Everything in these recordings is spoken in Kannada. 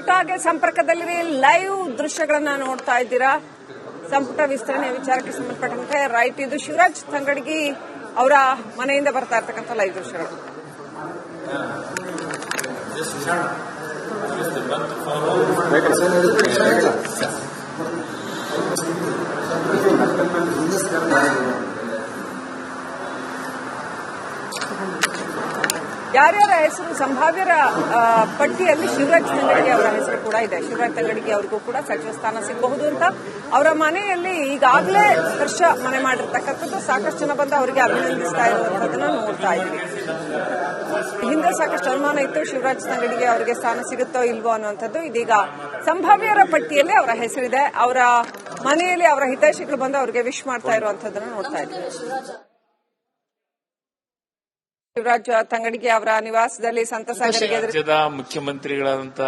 ದಯವಿಟ್ಟು ಹಾಗೆ ಸಂಪರ್ಕದಲ್ಲಿ ಲೈವ್ ದೃಶ್ಯಗಳನ್ನ ನೋಡ್ತಾ ಇದ್ದೀರಾ. ಸಂಪುಟ ವಿಸ್ತರಣೆ ವಿಚಾರಕ್ಕೆ ಸಂಬಂಧಪಟ್ಟಂತೆ ರೈಟ್, ಇದು ಶಿವರಾಜ್ ತಂಗಡಗಿ ಅವರ ಮನೆಯಿಂದ ಬರ್ತಾ ಇರ್ತಕ್ಕಂಥ ಲೈವ್ ದೃಶ್ಯಗಳು. ಯಾರ್ಯಾರ ಹೆಸರು ಸಂಭಾವ್ಯರ ಪಟ್ಟಿಯಲ್ಲಿ ಶಿವರಾಜ್ ತಂಗಡಗಿ ಅವರ ಹೆಸರು ಕೂಡ ಇದೆ. ಶಿವರಾಜ್ ತಂಗಡಗಿ ಅವರಿಗೂ ಕೂಡ ಸಚಿವ ಸ್ಥಾನ ಸಿಗಬಹುದು ಅಂತ ಅವರ ಮನೆಯಲ್ಲಿ ಈಗಾಗಲೇ ವರ್ಷ ಮನೆ ಮಾಡಿರ್ತಕ್ಕಂಥದ್ದು. ಸಾಕಷ್ಟು ಜನ ಬಂದು ಅವರಿಗೆ ಅಭಿನಂದಿಸ್ತಾ ಇರುವಂತದನ್ನ ನೋಡ್ತಾ ಇದ್ದೀವಿ. ಹಿಂದೆ ಸಾಕಷ್ಟು ಅನುಮಾನ ಇತ್ತು ಶಿವರಾಜ್ ತಂಗಡಗಿ ಅವರಿಗೆ ಸ್ಥಾನ ಸಿಗುತ್ತೋ ಇಲ್ವೋ ಅನ್ನುವಂಥದ್ದು. ಇದೀಗ ಸಂಭಾವ್ಯರ ಪಟ್ಟಿಯಲ್ಲಿ ಅವರ ಹೆಸರಿದೆ. ಅವರ ಮನೆಯಲ್ಲಿ ಅವರ ಹಿತೈಷಿಗಳು ಬಂದು ಅವರಿಗೆ ವಿಶ್ ಮಾಡ್ತಾ ಇರುವಂತದನ್ನ ನೋಡ್ತಾ ಇದ್ದೀವಿ. ಶಿವರಾಜ್ ತಂಗಡಗಿ ಅವರ ನಿವಾಸದಲ್ಲಿ ಸಂತಸ. ರಾಜ್ಯದ ಮುಖ್ಯಮಂತ್ರಿಗಳಾದಂತ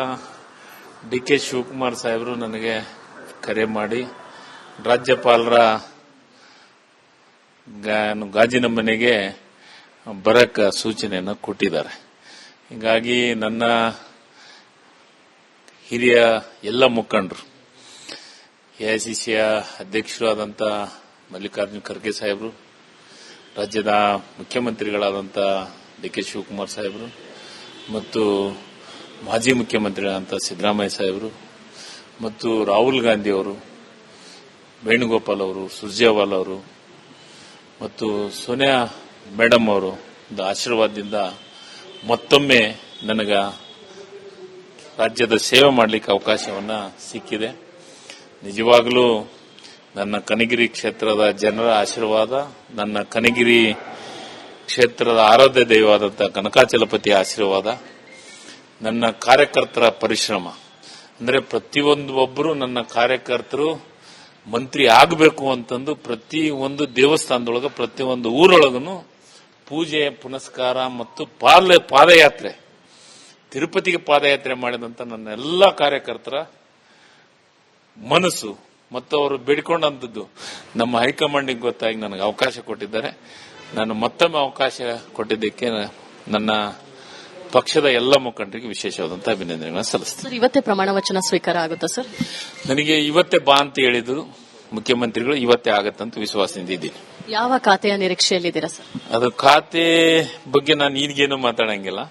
ಡಿ.ಕೆ. ಶಿವಕುಮಾರ್ ಸಾಹೇಬರು ನನಗೆ ಕರೆ ಮಾಡಿ ರಾಜ್ಯಪಾಲರ ಗಾಜಿನ ಮನೆಗೆ ಬರಕ ಸೂಚನೆಯನ್ನು ಕೊಟ್ಟಿದ್ದಾರೆ. ಹೀಗಾಗಿ ನನ್ನ ಹಿರಿಯ ಎಲ್ಲ ಮುಖಂಡರು, ಎಐಸಿಸಿಯ ಅಧ್ಯಕ್ಷರು ಆದಂತ ಮಲ್ಲಿಕಾರ್ಜುನ ಖರ್ಗೆ ಸಾಹೇಬರು, ರಾಜ್ಯದ ಮುಖ್ಯಮಂತ್ರಿಗಳಾದಂಥ ಡಿ.ಕೆ. ಶಿವಕುಮಾರ್ ಸಾಹೇಬರು ಮತ್ತು ಮಾಜಿ ಮುಖ್ಯಮಂತ್ರಿಗಳಾದಂಥ ಸಿದ್ದರಾಮಯ್ಯ ಸಾಹೇಬರು ಮತ್ತು ರಾಹುಲ್ ಗಾಂಧಿ ಅವರು, ವೇಣುಗೋಪಾಲ್ ಅವರು, ಸುರ್ಜೇವಾಲಾ ಅವರು ಮತ್ತು ಸೋನಿಯಾ ಮೇಡಮ್ ಅವರು ಆಶೀರ್ವಾದದಿಂದ ಮತ್ತೊಮ್ಮೆ ನನಗ ರಾಜ್ಯದ ಸೇವೆ ಮಾಡಲಿಕ್ಕೆ ಅವಕಾಶವನ್ನ ಸಿಕ್ಕಿದೆ. ನಿಜವಾಗಲೂ ನನ್ನ ಕನಗಿರಿ ಕ್ಷೇತ್ರದ ಜನರ ಆಶೀರ್ವಾದ, ನನ್ನ ಕನಗಿರಿ ಕ್ಷೇತ್ರದ ಆರಾಧ್ಯ ದೈವವಾದಂಥ ಕನಕಾಚಲಪತಿ ಆಶೀರ್ವಾದ, ನನ್ನ ಕಾರ್ಯಕರ್ತರ ಪರಿಶ್ರಮ, ಅಂದರೆ ಪ್ರತಿಯೊಬ್ಬರು ನನ್ನ ಕಾರ್ಯಕರ್ತರು ಮಂತ್ರಿ ಆಗಬೇಕು ಅಂತಂದು ಪ್ರತಿಯೊಂದು ದೇವಸ್ಥಾನದೊಳಗೆ ಪ್ರತಿಯೊಂದು ಊರೊಳಗೂ ಪೂಜೆ ಪುನಸ್ಕಾರ ಮತ್ತು ಪಾದಯಾತ್ರೆ, ತಿರುಪತಿಗೆ ಪಾದಯಾತ್ರೆ ಮಾಡಿದಂಥ ನನ್ನ ಎಲ್ಲ ಕಾರ್ಯಕರ್ತರ ಮನಸ್ಸು ಮತ್ತು ಅವರು ಬೇಡಿಕೊಂಡಂಥದ್ದು ನಮ್ಮ ಹೈಕಮಾಂಡಿಗೆ ಗೊತ್ತಾಗಿ ನನಗೆ ಅವಕಾಶ ಕೊಟ್ಟಿದ್ದಾರೆ. ನಾನು ಮತ್ತೊಮ್ಮೆ ಅವಕಾಶ ಕೊಟ್ಟಿದ್ದಕ್ಕೆ ನನ್ನ ಪಕ್ಷದ ಎಲ್ಲ ಮುಖಂಡರಿಗೆ ವಿಶೇಷವಾದಂತಹ ಅಭಿನಂದನೆಗಳನ್ನು ಸಲ್ಲಿಸ್ತೀನಿ. ಸರ್, ಇವತ್ತೇ ಪ್ರಮಾಣ ವಚನ ಸ್ವೀಕಾರ ಆಗುತ್ತಾ ಸರ್? ನನಗೆ ಇವತ್ತೇ ಬಾ ಅಂತ ಹೇಳಿದ್ರು ಮುಖ್ಯಮಂತ್ರಿಗಳು, ಇವತ್ತೇ ಆಗತ್ತಂತ ವಿಶ್ವಾಸದಿಂದ ಇದ್ದೀನಿ. ಯಾವ ಖಾತೆಯ ನಿರೀಕ್ಷೆಯಲ್ಲಿದ್ದೀರಾ ಸರ್? ಅದು ಖಾತೆ ಬಗ್ಗೆ ನಾನು ಈಗೇನು ಮಾತಾಡಂಗಿಲ್ಲ.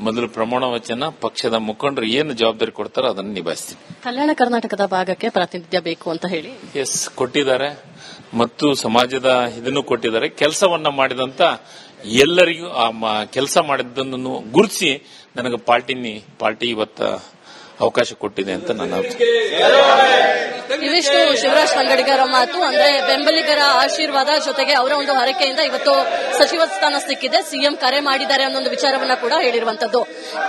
ಮೊದಲು ಪ್ರಮಾಣ ವಚನ, ಪಕ್ಷದ ಮುಖಂಡರು ಏನು ಜವಾಬ್ದಾರಿ ಕೊಡ್ತಾರೋ ಅದನ್ನು ನಿಭಾಯಿಸ್ತೀನಿ. ಕಲ್ಯಾಣ ಕರ್ನಾಟಕದ ಭಾಗಕ್ಕೆ ಪ್ರಾತಿನಿಧ್ಯ ಬೇಕು ಅಂತ ಹೇಳಿ ಎಸ್ ಕೊಟ್ಟಿದ್ದಾರೆ ಮತ್ತು ಸಮಾಜದ ಇದನ್ನು ಕೊಟ್ಟಿದ್ದಾರೆ. ಕೆಲಸವನ್ನ ಮಾಡಿದಂತ ಎಲ್ಲರಿಗೂ ಆ ಕೆಲಸ ಮಾಡಿದ್ದನ್ನು ಗುರುತಿಸಿ ನನಗೆ ಪಾರ್ಟಿ ಇವತ್ತ ಅವಕಾಶ ಕೊಟ್ಟಿದೆ ಅಂತ ನನ್ನ ಇವಿಷ್ಟು ಶಿವರಾಜ್ ತಂಗಡಗಿಯವರ ಮಾತು. ಅಂದ್ರೆ ಬೆಂಬಲಿಗರ ಆಶೀರ್ವಾದ ಜೊತೆಗೆ ಅವರ ಒಂದು ಹರಕೆಯಿಂದ ಇವತ್ತು ಸಚಿವ ಸ್ಥಾನ ಸಿಕ್ಕಿದೆ. ಸಿಎಂ ಕರೆ ಮಾಡಿದ್ದಾರೆ ಅನ್ನೋ ಒಂದು ವಿಚಾರವನ್ನ ಕೂಡ ಹೇಳಿರುವಂತದ್ದು.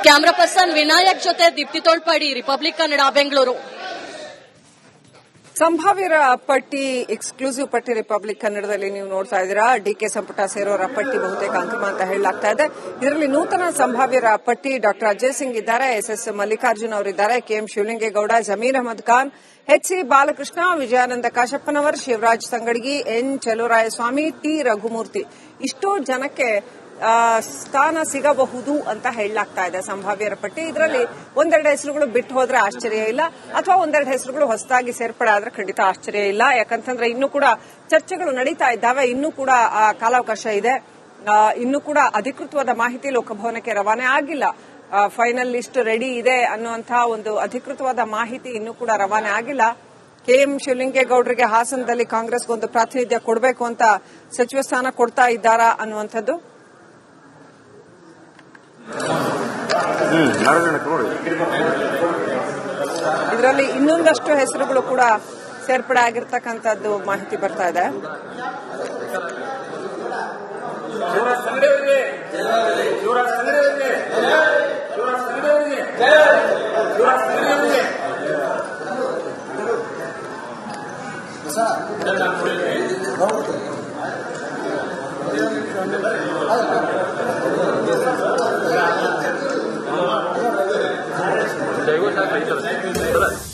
ಕ್ಯಾಮರಾ ಪರ್ಸನ್ ವಿನಾಯಕ್ ಜೊತೆ ದೀಪ್ತಿ ತೋಳ್ಪಾಡಿ, ರಿಪಬ್ಲಿಕ್ ಕನ್ನಡ, ಬೆಂಗಳೂರು. ಸಂಭಾವ್ಯರ ಪಟ್ಟಿ, ಎಕ್ಸ್ಕ್ಲೂಸಿವ್ ಪಟ್ಟಿ ರಿಪಬ್ಲಿಕ್ ಕನ್ನಡದಲ್ಲಿ ನೀವು ನೋಡ್ತಾ ಇದ್ದೀರಾ. ಡಿಕೆ ಸಂಪುಟ ಸೇರೋರ ಪಟ್ಟಿ ಬಹುತೇಕ ಅಂತಿಮ ಅಂತ ಹೇಳಲಾಗ್ತಾ ಇದೆ. ಇದರಲ್ಲಿ ನೂತನ ಸಂಭಾವ್ಯರ ಪಟ್ಟಿ ಡಾಕ್ಟರ್ ಅಜಯ್ ಸಿಂಗ್ ಇದ್ದಾರೆ, ಎಸ್ ಮಲ್ಲಿಕಾರ್ಜುನ್ ಅವರಿದ್ದಾರೆ, K M Shivalingegowda, Zameer Ahmed Khan, H C. Balakrishna, Vijayananda Kashappanavar, Shivaraj Tangadagi, N. Cheluvarayaswamy, T. Raghumurthy. ಇಷ್ಟೋ ಜನಕ್ಕೆ ಸ್ಥಾನ ಸಿಗಬಹುದು ಅಂತ ಹೇಳಲಾಗ್ತಾ ಇದೆ ಸಂಭಾವ್ಯರ ಪಟ್ಟಿ. ಇದರಲ್ಲಿ ಒಂದೆರಡು ಹೆಸರುಗಳು ಬಿಟ್ಟು ಹೋದ್ರೆ ಆಶ್ಚರ್ಯ ಇಲ್ಲ, ಅಥವಾ ಒಂದೆರಡು ಹೆಸರುಗಳು ಹೊಸದಾಗಿ ಸೇರ್ಪಡೆ ಆದ್ರೆ ಖಂಡಿತ ಆಶ್ಚರ್ಯ ಇಲ್ಲ. ಯಾಕಂತಂದ್ರೆ ಇನ್ನೂ ಕೂಡ ಚರ್ಚೆಗಳು ನಡೀತಾ ಇದ್ದಾವೆ, ಇನ್ನೂ ಕೂಡ ಕಾಲಾವಕಾಶ ಇದೆ. ಇನ್ನೂ ಕೂಡ ಅಧಿಕೃತವಾದ ಮಾಹಿತಿ ಲೋಕಭವನಕ್ಕೆ ರವಾನೆ ಆಗಿಲ್ಲ. ಫೈನಲ್ ಲಿಸ್ಟ್ ರೆಡಿ ಇದೆ ಅನ್ನುವಂತಹ ಒಂದು ಅಧಿಕೃತವಾದ ಮಾಹಿತಿ ಇನ್ನೂ ಕೂಡ ರವಾನೆ ಆಗಿಲ್ಲ. ಕೆಎಂ ಶಿವಲಿಂಗೇಗೌಡರಿಗೆ ಹಾಸನದಲ್ಲಿ ಕಾಂಗ್ರೆಸ್ಗೊಂದು ಪ್ರಾತಿನಿಧ್ಯ ಕೊಡಬೇಕು ಅಂತ ಸಚಿವ ಸ್ಥಾನ ಕೊಡ್ತಾ ಇದ್ದಾರಾ ಅನ್ನುವಂಥದ್ದು. ಇದರಲ್ಲಿ ಇನ್ನೊಂದಷ್ಟು ಹೆಸರುಗಳು ಕೂಡ ಸೇರ್ಪಡೆ ಆಗಿರ್ತಕ್ಕಂಥದ್ದು ಮಾಹಿತಿ ಬರ್ತಾ ಇದೆ. 이거 잘 돼 있잖아.